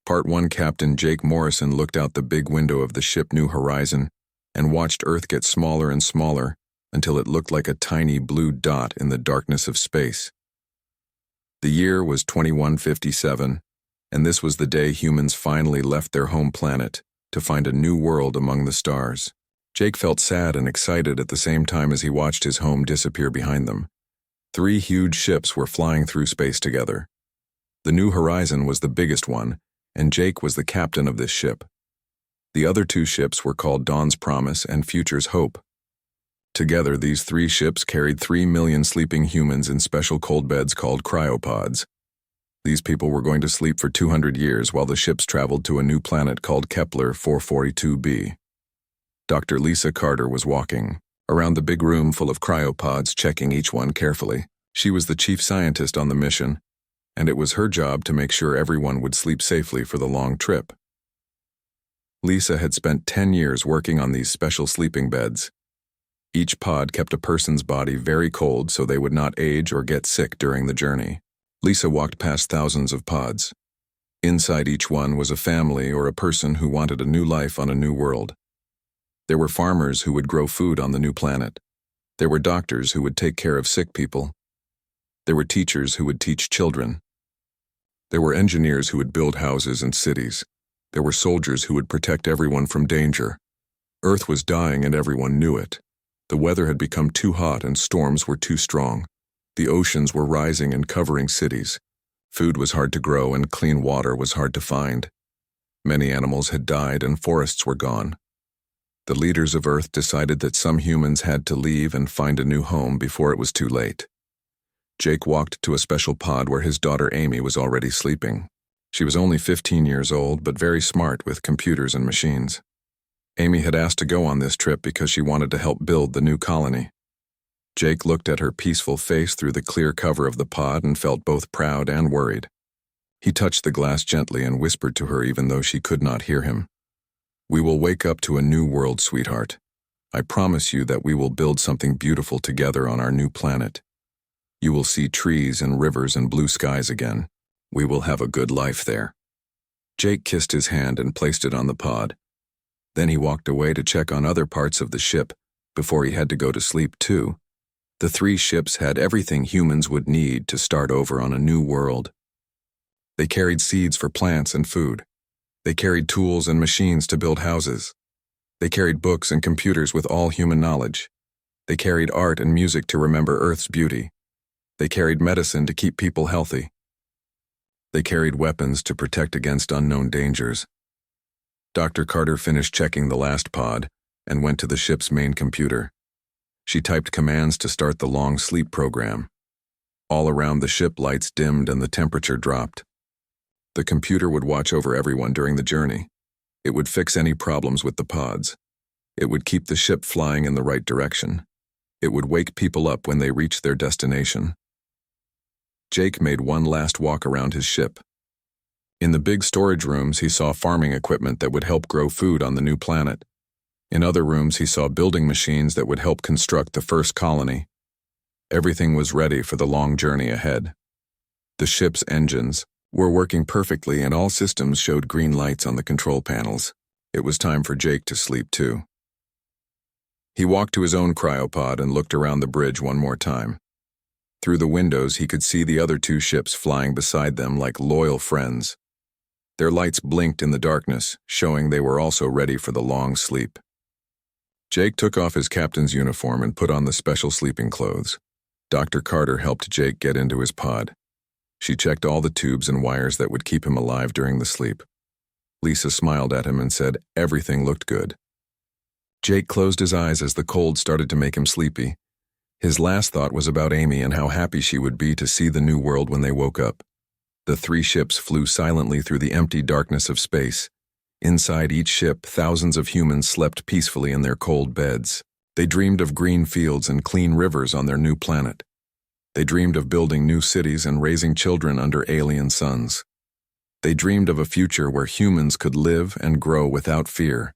Part 1. Captain Jake Morrison looked out the big window of the ship New Horizon and watched Earth get smaller and smaller until it looked like a tiny blue dot in the darkness of space. The year was 2157, and this was the day humans finally left their home planet to find a new world among the stars. Jake felt sad and excited at the same time as he watched his home disappear behind them. 3 huge ships were flying through space together. The New Horizon was the biggest one, and Jake was the captain of this ship. The other 2 ships were called Dawn's Promise and Future's Hope. Together, these 3 ships carried 3 million sleeping humans in special cold beds called cryopods. These people were going to sleep for 200 years while the ships traveled to a new planet called Kepler 442b. Dr. Lisa Carter was walking around the big room full of cryopods, checking each one carefully. She was the chief scientist on the mission, and it was her job to make sure everyone would sleep safely for the long trip. Lisa had spent 10 years working on these special sleeping beds. Each pod kept a person's body very cold so they would not age or get sick during the journey. Lisa walked past thousands of pods. Inside each one was a family or a person who wanted a new life on a new world. There were farmers who would grow food on the new planet. There were doctors who would take care of sick people. There were teachers who would teach children. There were engineers who would build houses and cities. There were soldiers who would protect everyone from danger. Earth was dying and everyone knew it. The weather had become too hot and storms were too strong. The oceans were rising and covering cities. Food was hard to grow and clean water was hard to find. Many animals had died and forests were gone. The leaders of Earth decided that some humans had to leave and find a new home before it was too late. Jake walked to a special pod where his daughter Amy was already sleeping. She was only 15 years old, but very smart with computers and machines. Amy had asked to go on this trip because she wanted to help build the new colony. Jake looked at her peaceful face through the clear cover of the pod and felt both proud and worried. He touched the glass gently and whispered to her even though she could not hear him. "We will wake up to a new world, sweetheart. I promise you that we will build something beautiful together on our new planet. You will see trees and rivers and blue skies again. We will have a good life there." Jake kissed his hand and placed it on the pod. Then he walked away to check on other parts of the ship before he had to go to sleep too. The 3 ships had everything humans would need to start over on a new world. They carried seeds for plants and food. They carried tools and machines to build houses. They carried books and computers with all human knowledge. They carried art and music to remember Earth's beauty. They carried medicine to keep people healthy. They carried weapons to protect against unknown dangers. Dr. Carter finished checking the last pod and went to the ship's main computer. She typed commands to start the long sleep program. All around the ship, lights dimmed and the temperature dropped. The computer would watch over everyone during the journey. It would fix any problems with the pods. It would keep the ship flying in the right direction. It would wake people up when they reached their destination. Jake made one last walk around his ship. In the big storage rooms, he saw farming equipment that would help grow food on the new planet. In other rooms, he saw building machines that would help construct the first colony. Everything was ready for the long journey ahead. The ship's engines were working perfectly and all systems showed green lights on the control panels. It was time for Jake to sleep too. He walked to his own cryopod and looked around the bridge one more time. Through the windows, he could see the other 2 ships flying beside them like loyal friends. Their lights blinked in the darkness, showing they were also ready for the long sleep. Jake took off his captain's uniform and put on the special sleeping clothes. Dr. Carter helped Jake get into his pod. She checked all the tubes and wires that would keep him alive during the sleep. Lisa smiled at him and said everything looked good. Jake closed his eyes as the cold started to make him sleepy. His last thought was about Amy and how happy she would be to see the new world when they woke up. The 3 ships flew silently through the empty darkness of space. Inside each ship, thousands of humans slept peacefully in their cold beds. They dreamed of green fields and clean rivers on their new planet. They dreamed of building new cities and raising children under alien suns. They dreamed of a future where humans could live and grow without fear.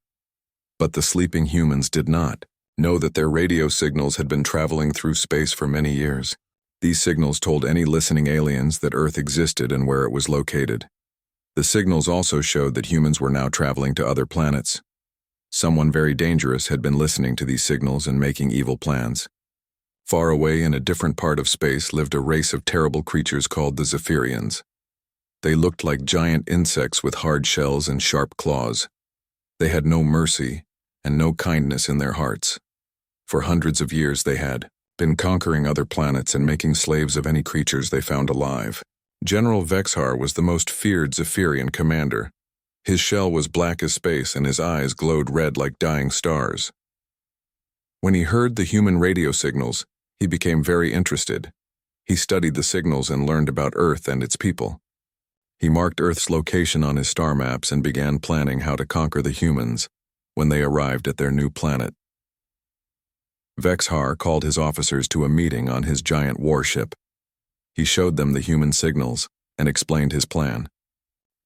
But the sleeping humans did not know that their radio signals had been traveling through space for many years. These signals told any listening aliens that Earth existed and where it was located. The signals also showed that humans were now traveling to other planets. Someone very dangerous had been listening to these signals and making evil plans. Far away in a different part of space lived a race of terrible creatures called the Zephyrians. They looked like giant insects with hard shells and sharp claws. They had no mercy and no kindness in their hearts. For hundreds of years they had been conquering other planets and making slaves of any creatures they found alive. General Vexhar was the most feared Zephyrian commander. His shell was black as space and his eyes glowed red like dying stars. When he heard the human radio signals, he became very interested. He studied the signals and learned about Earth and its people. He marked Earth's location on his star maps and began planning how to conquer the humans when they arrived at their new planet. Vexhar called his officers to a meeting on his giant warship. He showed them the human signals and explained his plan.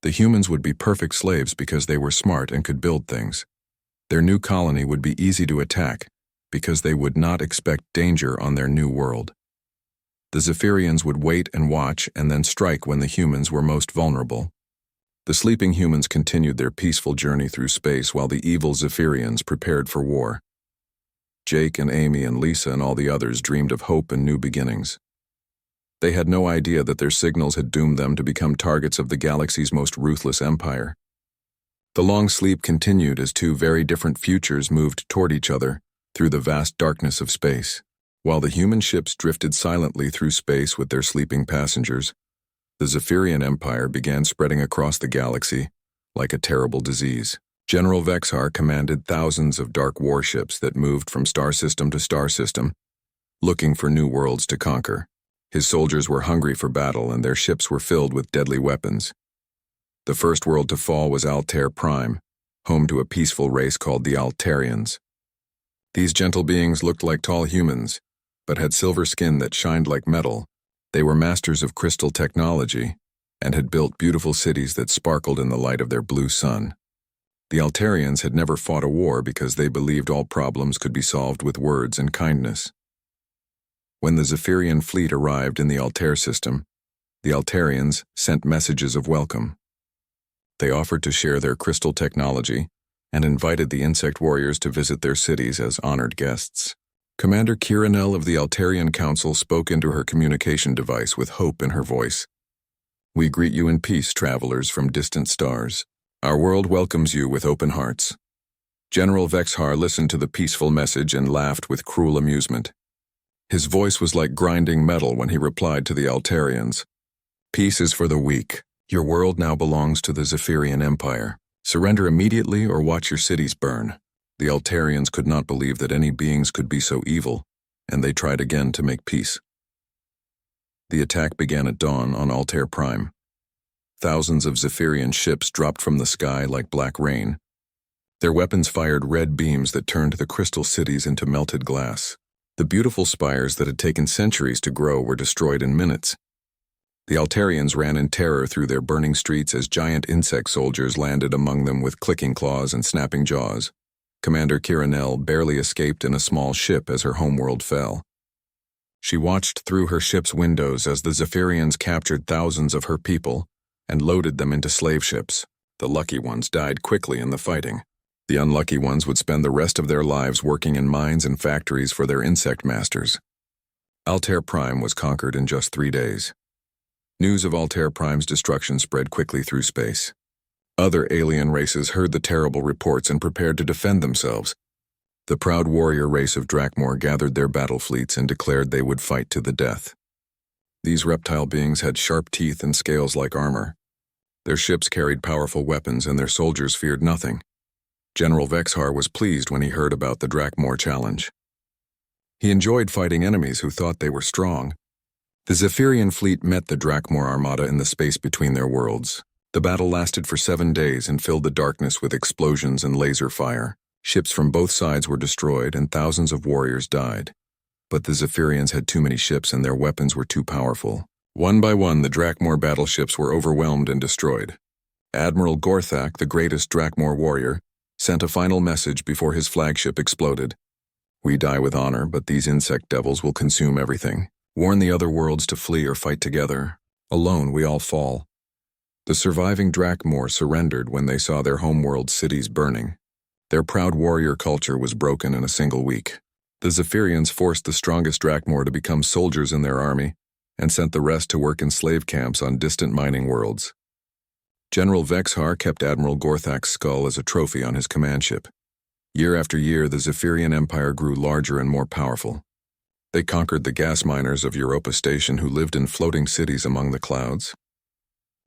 The humans would be perfect slaves because they were smart and could build things. Their new colony would be easy to attack because they would not expect danger on their new world. The Zephyrians would wait and watch and then strike when the humans were most vulnerable. The sleeping humans continued their peaceful journey through space while the evil Zephyrians prepared for war. Jake and Amy and Lisa and all the others dreamed of hope and new beginnings. They had no idea that their signals had doomed them to become targets of the galaxy's most ruthless empire. The long sleep continued as two very different futures moved toward each other through the vast darkness of space. While the human ships drifted silently through space with their sleeping passengers, the Zephyrian Empire began spreading across the galaxy like a terrible disease. General Vexhar commanded thousands of dark warships that moved from star system to star system, looking for new worlds to conquer. His soldiers were hungry for battle and their ships were filled with deadly weapons. The first world to fall was Altair Prime, home to a peaceful race called the Altarians. These gentle beings looked like tall humans, but had silver skin that shined like metal. They were masters of crystal technology and had built beautiful cities that sparkled in the light of their blue sun. The Altarians had never fought a war because they believed all problems could be solved with words and kindness. When the Zephyrian fleet arrived in the Altair system, the Altarians sent messages of welcome. They offered to share their crystal technology and invited the insect warriors to visit their cities as honored guests. Commander Kiranel of the Altarian Council spoke into her communication device with hope in her voice. "We greet you in peace, travelers from distant stars. Our world welcomes you with open hearts." General Vexhar listened to the peaceful message and laughed with cruel amusement. His voice was like grinding metal when he replied to the Altarians. "Peace is for the weak. Your world now belongs to the Zephyrian Empire. Surrender immediately or watch your cities burn." The Altarians could not believe that any beings could be so evil, and they tried again to make peace. The attack began at dawn on Altair Prime. Thousands of Zephyrian ships dropped from the sky like black rain. Their weapons fired red beams that turned the crystal cities into melted glass. The beautiful spires that had taken centuries to grow were destroyed in minutes. The Altarians ran in terror through their burning streets as giant insect soldiers landed among them with clicking claws and snapping jaws. Commander Kiranel barely escaped in a small ship as her homeworld fell. She watched through her ship's windows as the Zephyrians captured thousands of her people and loaded them into slave ships. The lucky ones died quickly in the fighting. The unlucky ones would spend the rest of their lives working in mines and factories for their insect masters. Altair Prime was conquered in just 3 days. News of Altair Prime's destruction spread quickly through space. Other alien races heard the terrible reports and prepared to defend themselves. The proud warrior race of Drakmor gathered their battle fleets and declared they would fight to the death. These reptile beings had sharp teeth and scales like armor. Their ships carried powerful weapons and their soldiers feared nothing. General Vexhar was pleased when he heard about the Drakmor challenge. He enjoyed fighting enemies who thought they were strong. The Zephyrian fleet met the Drakmor armada in the space between their worlds. The battle lasted for 7 days and filled the darkness with explosions and laser fire. Ships from both sides were destroyed and thousands of warriors died. But the Zephyrians had too many ships and their weapons were too powerful. One by one, the Drakmor battleships were overwhelmed and destroyed. Admiral Gorthak, the greatest Drakmor warrior, sent a final message before his flagship exploded. "We die with honor, but these insect devils will consume everything. Warn the other worlds to flee or fight together. Alone we all fall." The surviving Drakmor surrendered when they saw their homeworld cities burning. Their proud warrior culture was broken in a single week. The Zephyrians forced the strongest Drakmor to become soldiers in their army and sent the rest to work in slave camps on distant mining worlds. General Vexhar kept Admiral Gorthak's skull as a trophy on his command ship. Year after year, the Zephyrian Empire grew larger and more powerful. They conquered the gas miners of Europa Station who lived in floating cities among the clouds.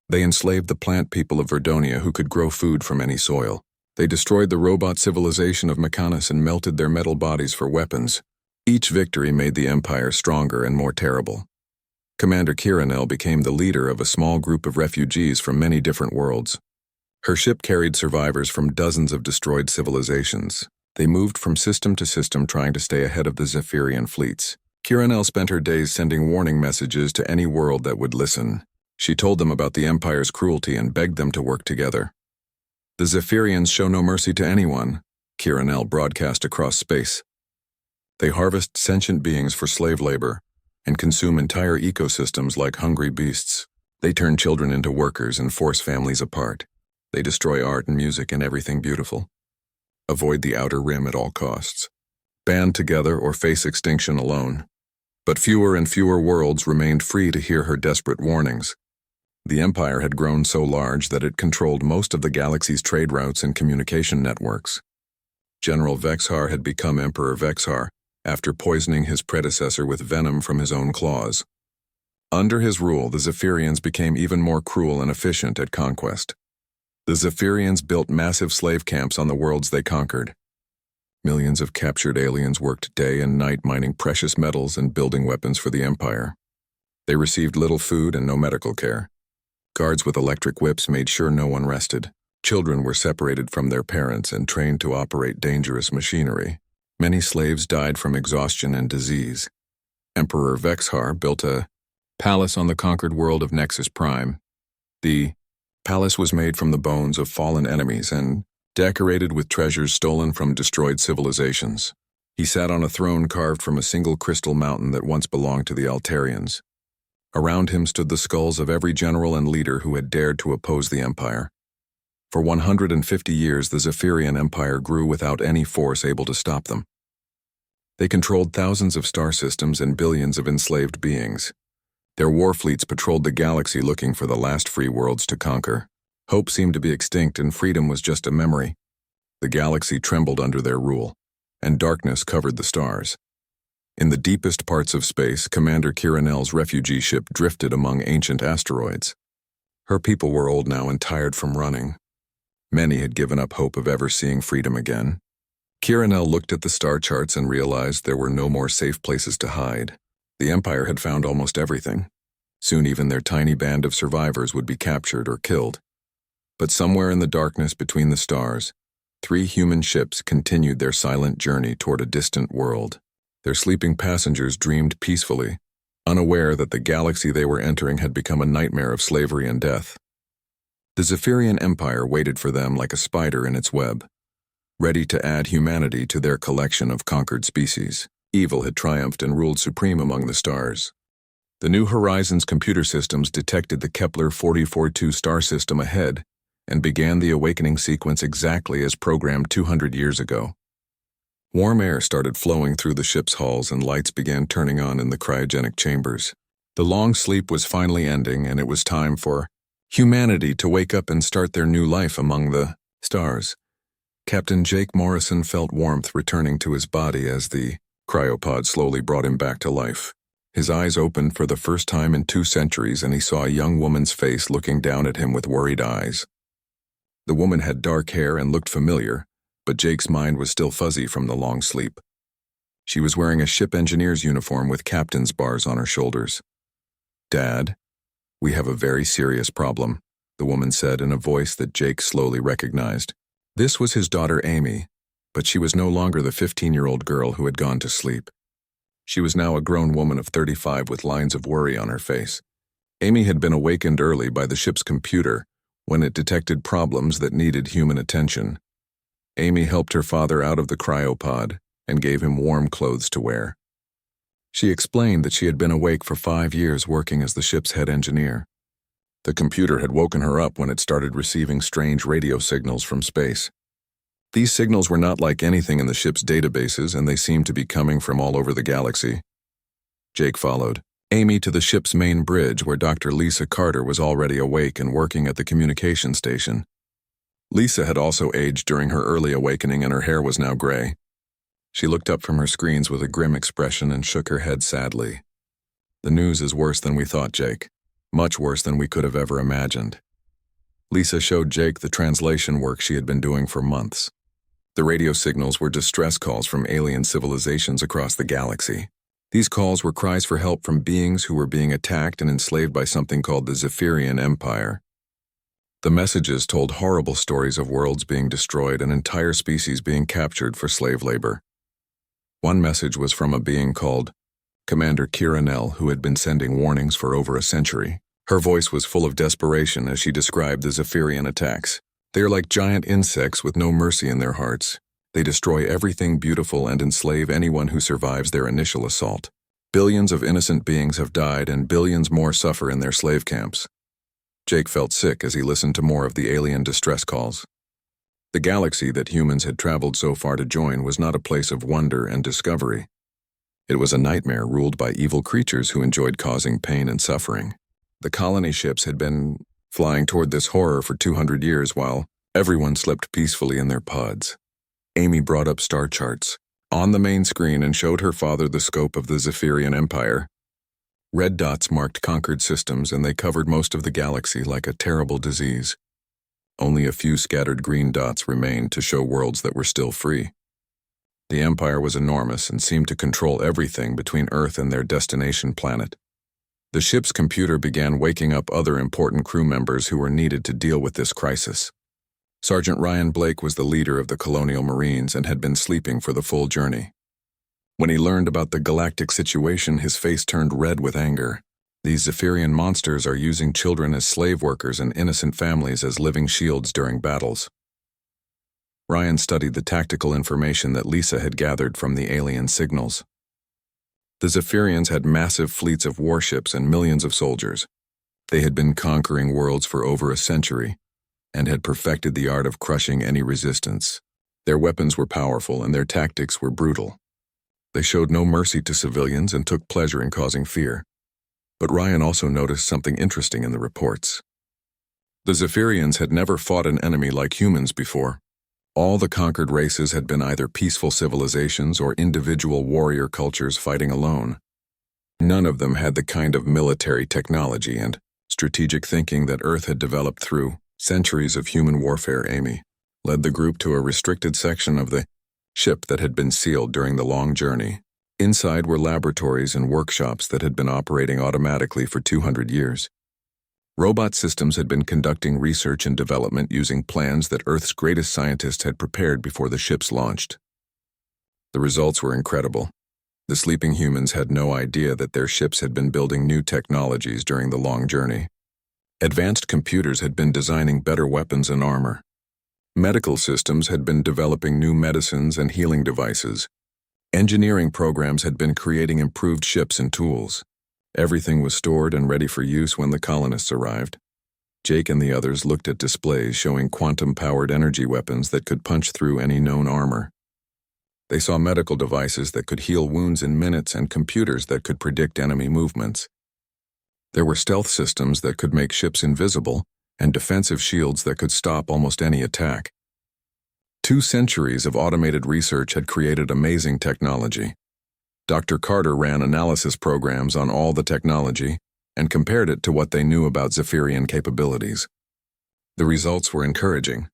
They enslaved the plant people of Verdonia who could grow food from any soil. They destroyed the robot civilization of Mechanus and melted their metal bodies for weapons. Each victory made the Empire stronger and more terrible. Commander Kiranel became the leader of a small group of refugees from many different worlds. Her ship carried survivors from dozens of destroyed civilizations. They moved from system to system trying to stay ahead of the Zephyrian fleets. Kiranel spent her days sending warning messages to any world that would listen. She told them about the Empire's cruelty and begged them to work together. The Zephyrians show no mercy to anyone, Kiranel broadcast across space. They harvest sentient beings for slave labor and consume entire ecosystems like hungry beasts. They turn children into workers and force families apart. They destroy art and music and everything beautiful. Avoid the outer rim at all costs. Band together or face extinction alone. But fewer and fewer worlds remained free to hear her desperate warnings. The Empire had grown so large that it controlled most of the galaxy's trade routes and communication networks. General Vexhar had become Emperor Vexhar after poisoning his predecessor with venom from his own claws. Under his rule, the Zephyrians became even more cruel and efficient at conquest. The Zephyrians built massive slave camps on the worlds they conquered. Millions of captured aliens worked day and night mining precious metals and building weapons for the Empire. They received little food and no medical care. Guards with electric whips made sure no one rested. Children were separated from their parents and trained to operate dangerous machinery. Many slaves died from exhaustion and disease. Emperor Vexhar built a palace on the conquered world of Nexus Prime. The palace was made from the bones of fallen enemies and decorated with treasures stolen from destroyed civilizations. He sat on a throne carved from a single crystal mountain that once belonged to the Altarians. Around him stood the skulls of every general and leader who had dared to oppose the Empire. For 150 years, the Zephyrian Empire grew without any force able to stop them. They controlled thousands of star systems and billions of enslaved beings. Their war fleets patrolled the galaxy looking for the last free worlds to conquer. Hope seemed to be extinct and freedom was just a memory. The galaxy trembled under their rule, and darkness covered the stars. In the deepest parts of space, Commander Kiranel's refugee ship drifted among ancient asteroids. Her people were old now and tired from running. Many had given up hope of ever seeing freedom again. Kiranel looked at the star charts and realized there were no more safe places to hide. The Empire had found almost everything. Soon even their tiny band of survivors would be captured or killed. But somewhere in the darkness between the stars, 3 human ships continued their silent journey toward a distant world. Their sleeping passengers dreamed peacefully, unaware that the galaxy they were entering had become a nightmare of slavery and death. The Zephyrian Empire waited for them like a spider in its web, ready to add humanity to their collection of conquered species. Evil had triumphed and ruled supreme among the stars. The New Horizons computer systems detected the Kepler 44-2 star system ahead and began the awakening sequence exactly as programmed 200 years ago. Warm air started flowing through the ship's hulls and lights began turning on in the cryogenic chambers. The long sleep was finally ending and it was time for humanity to wake up and start their new life among the stars. Captain Jake Morrison felt warmth returning to his body as the cryopod slowly brought him back to life. His eyes opened for the first time in 2 centuries and he saw a young woman's face looking down at him with worried eyes. The woman had dark hair and looked familiar, but Jake's mind was still fuzzy from the long sleep. She was wearing a ship engineer's uniform with captain's bars on her shoulders. "Dad, we have a very serious problem," the woman said in a voice that Jake slowly recognized. This was his daughter Amy, but she was no longer the 15-year-old girl who had gone to sleep. She was now a grown woman of 35 with lines of worry on her face. Amy had been awakened early by the ship's computer when it detected problems that needed human attention. Amy helped her father out of the cryopod and gave him warm clothes to wear. She explained that she had been awake for 5 years working as the ship's head engineer. The computer had woken her up when it started receiving strange radio signals from space. These signals were not like anything in the ship's databases, and they seemed to be coming from all over the galaxy. Jake followed Amy to the ship's main bridge, where Dr. Lisa Carter was already awake and working at the communication station. Lisa had also aged during her early awakening, and her hair was now gray. She looked up from her screens with a grim expression and shook her head sadly. "The news is worse than we thought, Jake. Much worse than we could have ever imagined." Lisa showed Jake the translation work she had been doing for months. The radio signals were distress calls from alien civilizations across the galaxy. These calls were cries for help from beings who were being attacked and enslaved by something called the Zephyrian Empire. The messages told horrible stories of worlds being destroyed and entire species being captured for slave labor. One message was from a being called Commander Kira Nell, who had been sending warnings for over a century. Her voice was full of desperation as she described the Zephyrian attacks. "They are like giant insects with no mercy in their hearts. They destroy everything beautiful and enslave anyone who survives their initial assault. Billions of innocent beings have died, and billions more suffer in their slave camps." Jake felt sick as he listened to more of the alien distress calls. The galaxy that humans had traveled so far to join was not a place of wonder and discovery. It was a nightmare ruled by evil creatures who enjoyed causing pain and suffering. The colony ships had been flying toward this horror for 200 years while everyone slept peacefully in their pods. Amy brought up star charts on the main screen and showed her father the scope of the Zephyrian Empire. Red dots marked conquered systems, and they covered most of the galaxy like a terrible disease. Only a few scattered green dots remained to show worlds that were still free. The Empire was enormous and seemed to control everything between Earth and their destination planet. The ship's computer began waking up other important crew members who were needed to deal with this crisis. Sergeant Ryan Blake was the leader of the Colonial Marines and had been sleeping for the full journey. When he learned about the galactic situation, his face turned red with anger. These Zephyrian monsters are using children as slave workers and innocent families as living shields during battles. Ryan studied the tactical information that Lisa had gathered from the alien signals. The Zephyrians had massive fleets of warships and millions of soldiers. They had been conquering worlds for over a century and had perfected the art of crushing any resistance. Their weapons were powerful and their tactics were brutal. They showed no mercy to civilians and took pleasure in causing fear. But Ryan also noticed something interesting in the reports. The Zephyrians had never fought an enemy like humans before. All the conquered races had been either peaceful civilizations or individual warrior cultures fighting alone. None of them had the kind of military technology and strategic thinking that Earth had developed through centuries of human warfare. Amy led the group to a restricted section of the ship that had been sealed during the long journey. Inside were laboratories and workshops that had been operating automatically for 200 years. Robot systems had been conducting research and development using plans that Earth's greatest scientists had prepared before the ships launched. The results were incredible. The sleeping humans had no idea that their ships had been building new technologies during the long journey. Advanced computers had been designing better weapons and armor. Medical systems had been developing new medicines and healing devices. Engineering programs had been creating improved ships and tools. Everything was stored and ready for use when the colonists arrived. Jake and the others looked at displays showing quantum-powered energy weapons that could punch through any known armor. They saw medical devices that could heal wounds in minutes and computers that could predict enemy movements. There were stealth systems that could make ships invisible and defensive shields that could stop almost any attack. 2 centuries of automated research had created amazing technology. Dr. Carter ran analysis programs on all the technology and compared it to what they knew about Zephyrian capabilities. The results were encouraging.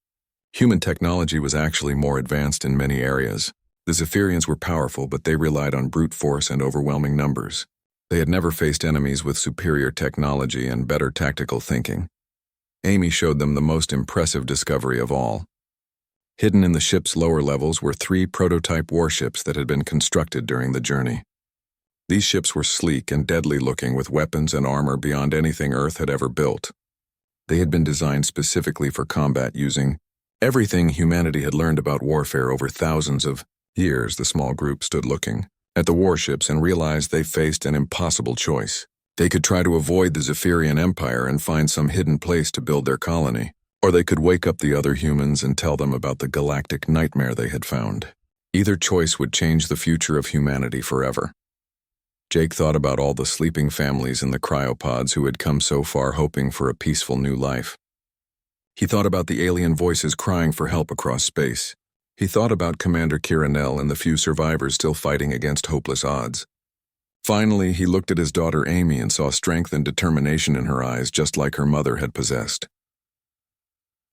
Human technology was actually more advanced in many areas. The Zephyrians were powerful, but they relied on brute force and overwhelming numbers. They had never faced enemies with superior technology and better tactical thinking. Amy showed them the most impressive discovery of all. Hidden in the ship's lower levels were 3 prototype warships that had been constructed during the journey. These ships were sleek and deadly-looking with weapons and armor beyond anything Earth had ever built. They had been designed specifically for combat using everything humanity had learned about warfare over thousands of years. The small group stood looking at the warships and realized they faced an impossible choice. They could try to avoid the Zephyrian Empire and find some hidden place to build their colony, or they could wake up the other humans and tell them about the galactic nightmare they had found. Either choice would change the future of humanity forever. Jake thought about all the sleeping families in the cryopods who had come so far hoping for a peaceful new life. He thought about the alien voices crying for help across space. He thought about Commander Kiranel and the few survivors still fighting against hopeless odds. Finally, he looked at his daughter Amy and saw strength and determination in her eyes, just like her mother had possessed.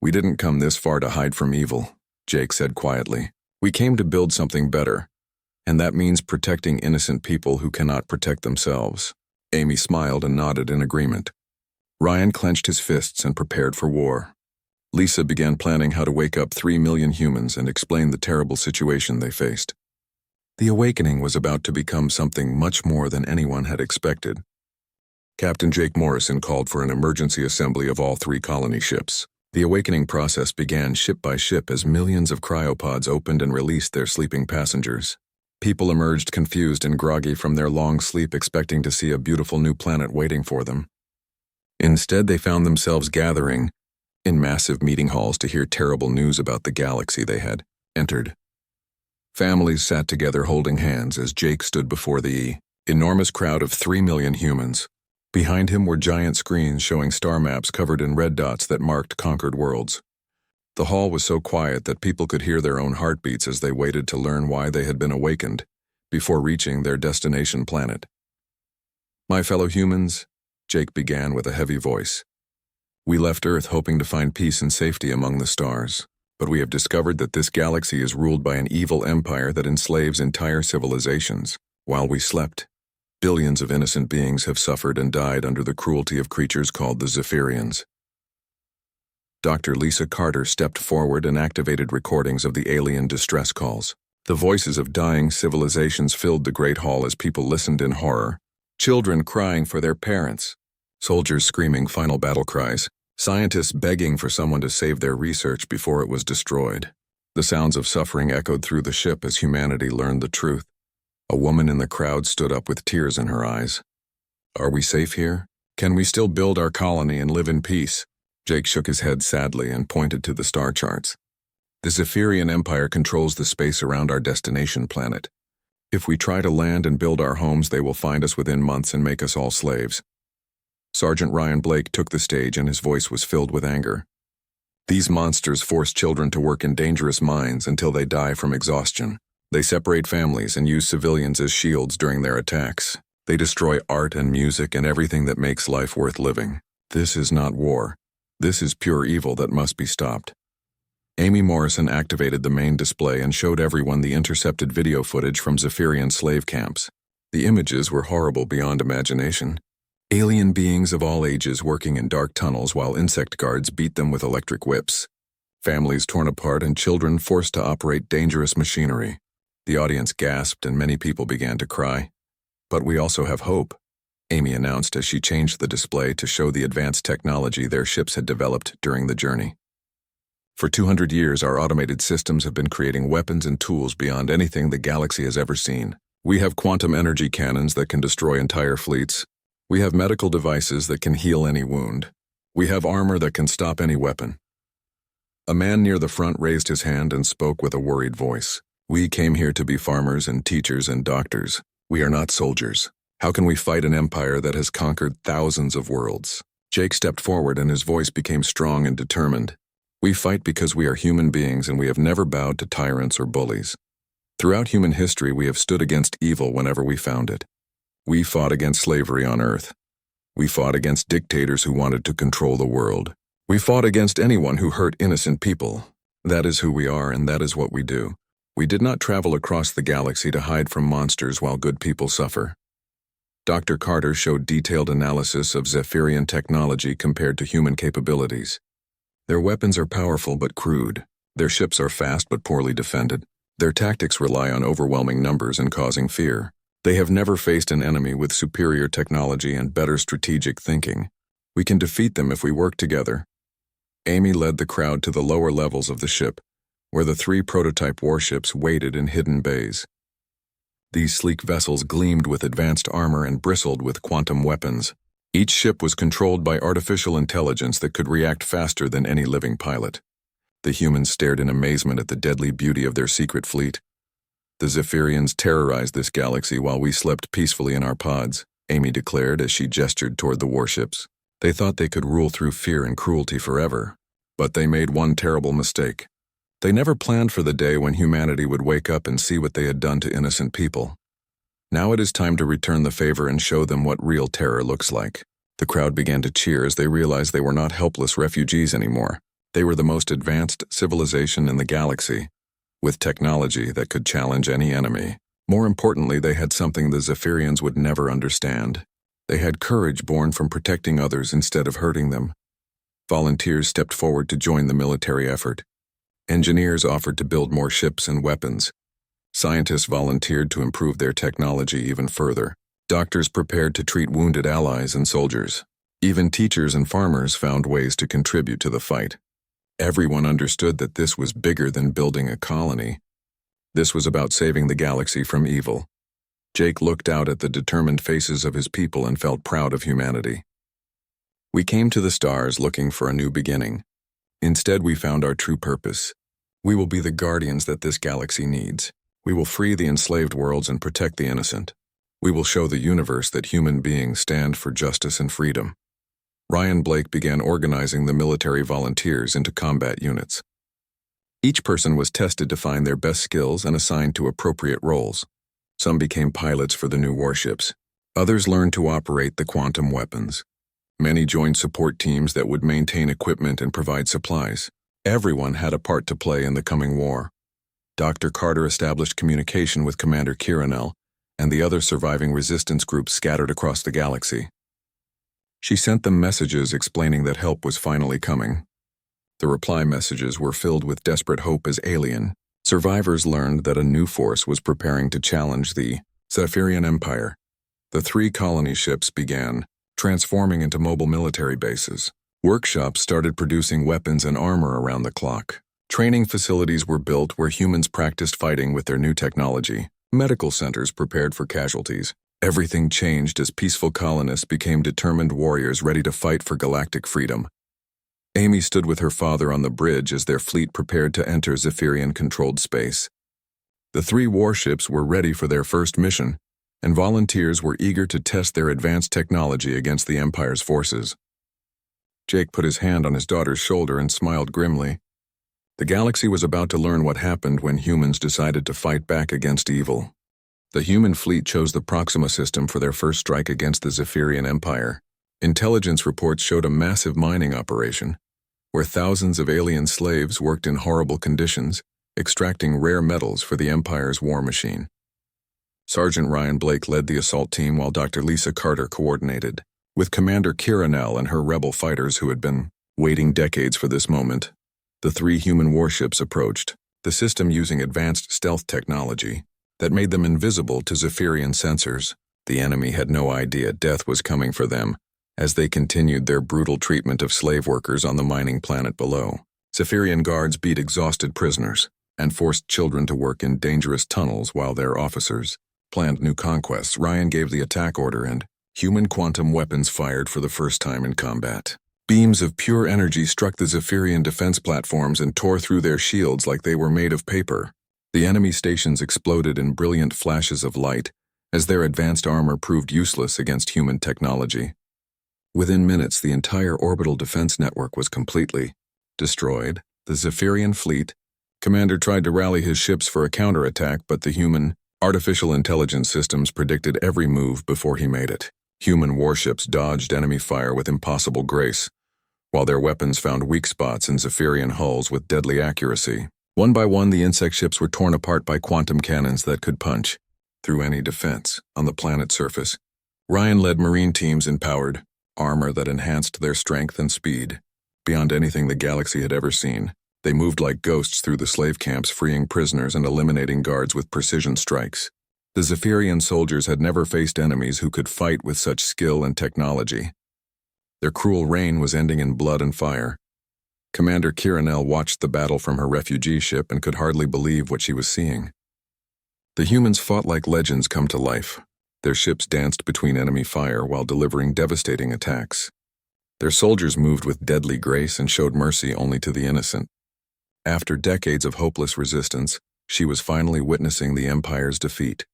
"We didn't come this far to hide from evil," Jake said quietly. "We came to build something better, and that means protecting innocent people who cannot protect themselves." Amy smiled and nodded in agreement. Ryan clenched his fists and prepared for war. Lisa began planning how to wake up 3 million humans and explain the terrible situation they faced. The awakening was about to become something much more than anyone had expected. Captain Jake Morrison called for an emergency assembly of all 3 colony ships. The awakening process began ship by ship as millions of cryopods opened and released their sleeping passengers. People emerged confused and groggy from their long sleep, expecting to see a beautiful new planet waiting for them. Instead, they found themselves gathering in massive meeting halls to hear terrible news about the galaxy they had entered. Families sat together holding hands as Jake stood before the enormous crowd of 3 million humans. Behind him were giant screens showing star maps covered in red dots that marked conquered worlds. The hall was so quiet that people could hear their own heartbeats as they waited to learn why they had been awakened before reaching their destination planet. "My fellow humans," Jake began with a heavy voice, "we left Earth hoping to find peace and safety among the stars. But we have discovered that this galaxy is ruled by an evil empire that enslaves entire civilizations. While we slept, billions of innocent beings have suffered and died under the cruelty of creatures called the Zephyrians." Dr. Lisa Carter stepped forward and activated recordings of the alien distress calls. The voices of dying civilizations filled the great hall as people listened in horror. Children crying for their parents, soldiers screaming final battle cries, scientists begging for someone to save their research before it was destroyed. The sounds of suffering echoed through the ship as humanity learned the truth. A woman in the crowd stood up with tears in her eyes. "Are we safe here? Can we still build our colony and live in peace?" Jake shook his head sadly and pointed to the star charts. "The Zephyrian Empire controls the space around our destination planet. If we try to land and build our homes, they will find us within months and make us all slaves." Sergeant Ryan Blake took the stage and his voice was filled with anger. "These monsters force children to work in dangerous mines until they die from exhaustion. They separate families and use civilians as shields during their attacks. They destroy art and music and everything that makes life worth living. This is not war. This is pure evil that must be stopped." Amy Morrison activated the main display and showed everyone the intercepted video footage from Zephyrian slave camps. The images were horrible beyond imagination. Alien beings of all ages working in dark tunnels while insect guards beat them with electric whips. Families torn apart and children forced to operate dangerous machinery. The audience gasped and many people began to cry. "But we also have hope," Amy announced as she changed the display to show the advanced technology their ships had developed during the journey. "For 200 years, our automated systems have been creating weapons and tools beyond anything the galaxy has ever seen. We have quantum energy cannons that can destroy entire fleets. We have medical devices that can heal any wound. We have armor that can stop any weapon." A man near the front raised his hand and spoke with a worried voice. "We came here to be farmers and teachers and doctors. We are not soldiers. How can we fight an empire that has conquered thousands of worlds?" Jake stepped forward and his voice became strong and determined. "We fight because we are human beings and we have never bowed to tyrants or bullies. Throughout human history, we have stood against evil whenever we found it. We fought against slavery on Earth. We fought against dictators who wanted to control the world. We fought against anyone who hurt innocent people. That is who we are and that is what we do. We did not travel across the galaxy to hide from monsters while good people suffer." Dr. Carter showed detailed analysis of Zephyrian technology compared to human capabilities. Their weapons are powerful but crude. Their ships are fast but poorly defended. Their tactics rely on overwhelming numbers and causing fear. They have never faced an enemy with superior technology and better strategic thinking. We can defeat them if we work together. Amy led the crowd to the lower levels of the ship, where the 3 prototype warships waited in hidden bays. These sleek vessels gleamed with advanced armor and bristled with quantum weapons. Each ship was controlled by artificial intelligence that could react faster than any living pilot. The humans stared in amazement at the deadly beauty of their secret fleet. The Zephyrians terrorized this galaxy while we slept peacefully in our pods, Amy declared as she gestured toward the warships. They thought they could rule through fear and cruelty forever. But they made one terrible mistake. They never planned for the day when humanity would wake up and see what they had done to innocent people. Now it is time to return the favor and show them what real terror looks like. The crowd began to cheer as they realized they were not helpless refugees anymore. They were the most advanced civilization in the galaxy, with technology that could challenge any enemy. More importantly, they had something the Zephyrians would never understand. They had courage born from protecting others instead of hurting them. Volunteers stepped forward to join the military effort. Engineers offered to build more ships and weapons. Scientists volunteered to improve their technology even further. Doctors prepared to treat wounded allies and soldiers. Even teachers and farmers found ways to contribute to the fight. Everyone understood that this was bigger than building a colony. This was about saving the galaxy from evil. Jake looked out at the determined faces of his people and felt proud of humanity. We came to the stars looking for a new beginning. Instead, we found our true purpose. We will be the guardians that this galaxy needs. We will free the enslaved worlds and protect the innocent. We will show the universe that human beings stand for justice and freedom. Ryan Blake began organizing the military volunteers into combat units. Each person was tested to find their best skills and assigned to appropriate roles. Some became pilots for the new warships. Others learned to operate the quantum weapons. Many joined support teams that would maintain equipment and provide supplies. Everyone had a part to play in the coming war. Dr. Carter established communication with Commander Kiranel and the other surviving resistance groups scattered across the galaxy. She sent them messages explaining that help was finally coming. The reply messages were filled with desperate hope as alien survivors learned that a new force was preparing to challenge the Zephyrian Empire. The 3 colony ships began transforming into mobile military bases. Workshops started producing weapons and armor around the clock. Training facilities were built where humans practiced fighting with their new technology. Medical centers prepared for casualties. Everything changed as peaceful colonists became determined warriors ready to fight for galactic freedom. Amy stood with her father on the bridge as their fleet prepared to enter Zephyrian-controlled space. The 3 warships were ready for their first mission, and volunteers were eager to test their advanced technology against the Empire's forces. Jake put his hand on his daughter's shoulder and smiled grimly. The galaxy was about to learn what happened when humans decided to fight back against evil. The human fleet chose the Proxima system for their first strike against the Zephyrian Empire. Intelligence reports showed a massive mining operation, where thousands of alien slaves worked in horrible conditions, extracting rare metals for the Empire's war machine. Sergeant Ryan Blake led the assault team while Dr. Lisa Carter coordinated, with Commander Kiranel and her rebel fighters who had been waiting decades for this moment. The 3 human warships approached, the system using advanced stealth technology that made them invisible to Zephyrian sensors. The enemy had no idea death was coming for them as they continued their brutal treatment of slave workers on the mining planet below. Zephyrian guards beat exhausted prisoners and forced children to work in dangerous tunnels while their officers planned new conquests. Ryan gave the attack order and human quantum weapons fired for the first time in combat. Beams of pure energy struck the Zephyrian defense platforms and tore through their shields like they were made of paper. The enemy stations exploded in brilliant flashes of light as their advanced armor proved useless against human technology. Within minutes, the entire orbital defense network was completely destroyed. The Zephyrian fleet commander tried to rally his ships for a counterattack, but the human artificial intelligence systems predicted every move before he made it. Human warships dodged enemy fire with impossible grace, while their weapons found weak spots in Zephyrian hulls with deadly accuracy. One by one, the insect ships were torn apart by quantum cannons that could punch through any defense on the planet's surface. Ryan led marine teams in powered armor that enhanced their strength and speed beyond anything the galaxy had ever seen. They moved like ghosts through the slave camps, freeing prisoners and eliminating guards with precision strikes. The Zephyrian soldiers had never faced enemies who could fight with such skill and technology. Their cruel reign was ending in blood and fire. Commander Kiranel watched the battle from her refugee ship and could hardly believe what she was seeing. The humans fought like legends come to life. Their ships danced between enemy fire while delivering devastating attacks. Their soldiers moved with deadly grace and showed mercy only to the innocent. After decades of hopeless resistance, she was finally witnessing the Empire's defeat.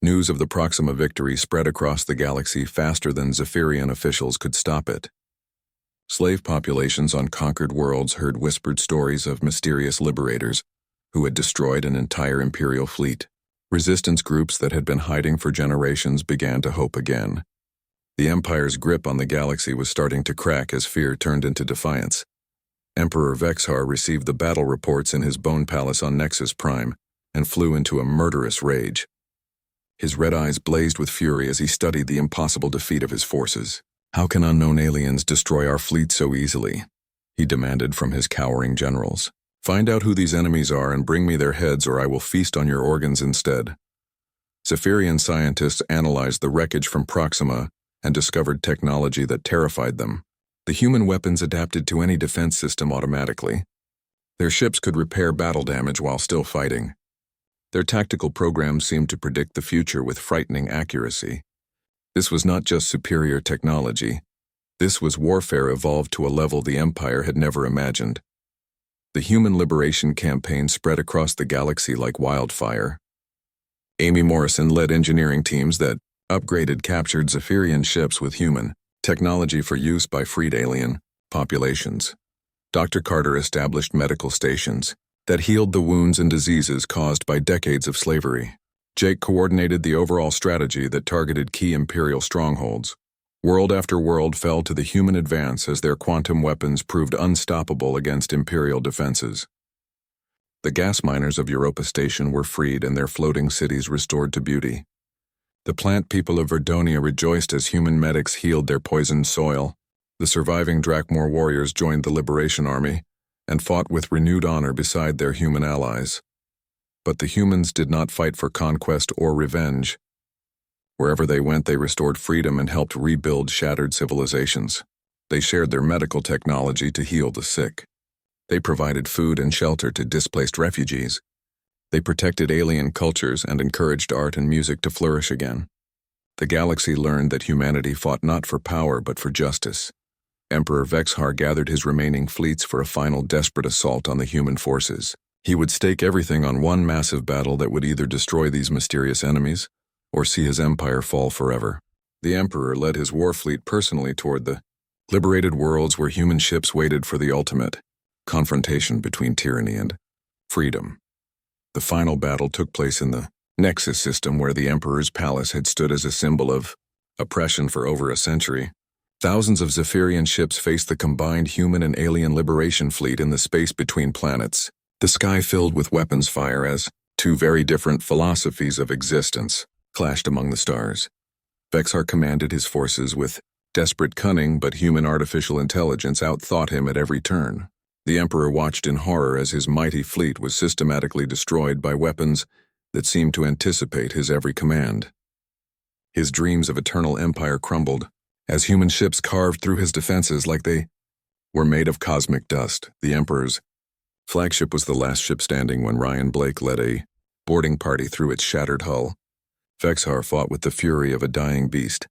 News of the Proxima victory spread across the galaxy faster than Zephyrian officials could stop it. Slave populations on conquered worlds heard whispered stories of mysterious liberators who had destroyed an entire Imperial fleet. Resistance groups that had been hiding for generations began to hope again. The Empire's grip on the galaxy was starting to crack as fear turned into defiance. Emperor Vexhar received the battle reports in his bone palace on Nexus Prime and flew into a murderous rage. His red eyes blazed with fury as he studied the impossible defeat of his forces. "How can unknown aliens destroy our fleet so easily?" he demanded from his cowering generals. "Find out who these enemies are and bring me their heads, or I will feast on your organs instead." Zephyrian scientists analyzed the wreckage from Proxima and discovered technology that terrified them. The human weapons adapted to any defense system automatically. Their ships could repair battle damage while still fighting. Their tactical programs seemed to predict the future with frightening accuracy. This was not just superior technology. This was warfare evolved to a level the Empire had never imagined. The human liberation campaign spread across the galaxy like wildfire. Amy Morrison led engineering teams that upgraded captured Zephyrian ships with human technology for use by freed alien populations. Dr. Carter established medical stations that healed the wounds and diseases caused by decades of slavery. Jake coordinated the overall strategy that targeted key Imperial strongholds. World after world fell to the human advance as their quantum weapons proved unstoppable against Imperial defenses. The gas miners of Europa Station were freed and their floating cities restored to beauty. The plant people of Verdonia rejoiced as human medics healed their poisoned soil. The surviving Drakmor warriors joined the Liberation Army and fought with renewed honor beside their human allies. But the humans did not fight for conquest or revenge. Wherever they went, they restored freedom and helped rebuild shattered civilizations. They shared their medical technology to heal the sick. They provided food and shelter to displaced refugees. They protected alien cultures and encouraged art and music to flourish again. The galaxy learned that humanity fought not for power but for justice. Emperor Vexhar gathered his remaining fleets for a final desperate assault on the human forces. He would stake everything on one massive battle that would either destroy these mysterious enemies or see his empire fall forever. The Emperor led his war fleet personally toward the liberated worlds where human ships waited for the ultimate confrontation between tyranny and freedom. The final battle took place in the Nexus system where the Emperor's palace had stood as a symbol of oppression for over a century. Thousands of Zephyrian ships faced the combined human and alien liberation fleet in the space between planets. The sky filled with weapons fire as two very different philosophies of existence clashed among the stars. Vexhar commanded his forces with desperate cunning, but human artificial intelligence outthought him at every turn. The Emperor watched in horror as his mighty fleet was systematically destroyed by weapons that seemed to anticipate his every command. His dreams of eternal empire crumbled as human ships carved through his defenses like they were made of cosmic dust. The Emperor's flagship was the last ship standing when Ryan Blake led a boarding party through its shattered hull. Vexhar fought with the fury of a dying beast,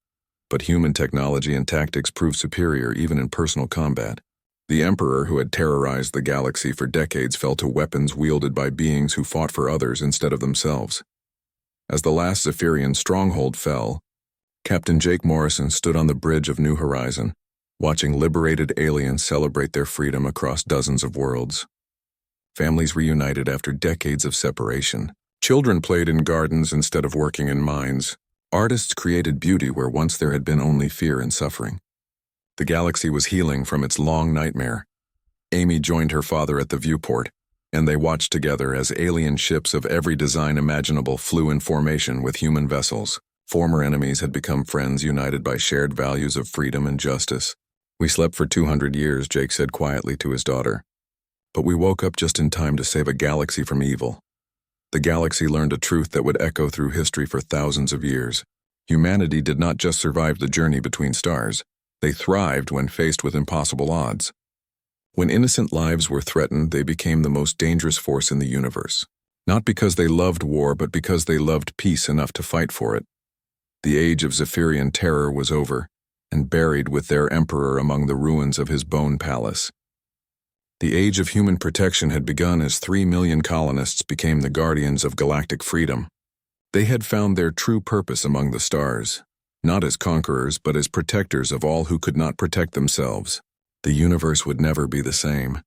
but human technology and tactics proved superior even in personal combat. The Emperor, who had terrorized the galaxy for decades, fell to weapons wielded by beings who fought for others instead of themselves. As the last Zephyrian stronghold fell, Captain Jake Morrison stood on the bridge of New Horizon, watching liberated aliens celebrate their freedom across dozens of worlds. Families reunited after decades of separation. Children played in gardens instead of working in mines. Artists created beauty where once there had been only fear and suffering. The galaxy was healing from its long nightmare. Amy joined her father at the viewport, and they watched together as alien ships of every design imaginable flew in formation with human vessels. Former enemies had become friends united by shared values of freedom and justice. "We slept for 200 years, Jake said quietly to his daughter. "But we woke up just in time to save a galaxy from evil." The galaxy learned a truth that would echo through history for thousands of years. Humanity did not just survive the journey between stars. They thrived when faced with impossible odds. When innocent lives were threatened, they became the most dangerous force in the universe. Not because they loved war, but because they loved peace enough to fight for it. The age of Zephyrian terror was over, and buried with their emperor among the ruins of his bone palace. The age of human protection had begun as 3 million colonists became the guardians of galactic freedom. They had found their true purpose among the stars, not as conquerors but as protectors of all who could not protect themselves. The universe would never be the same.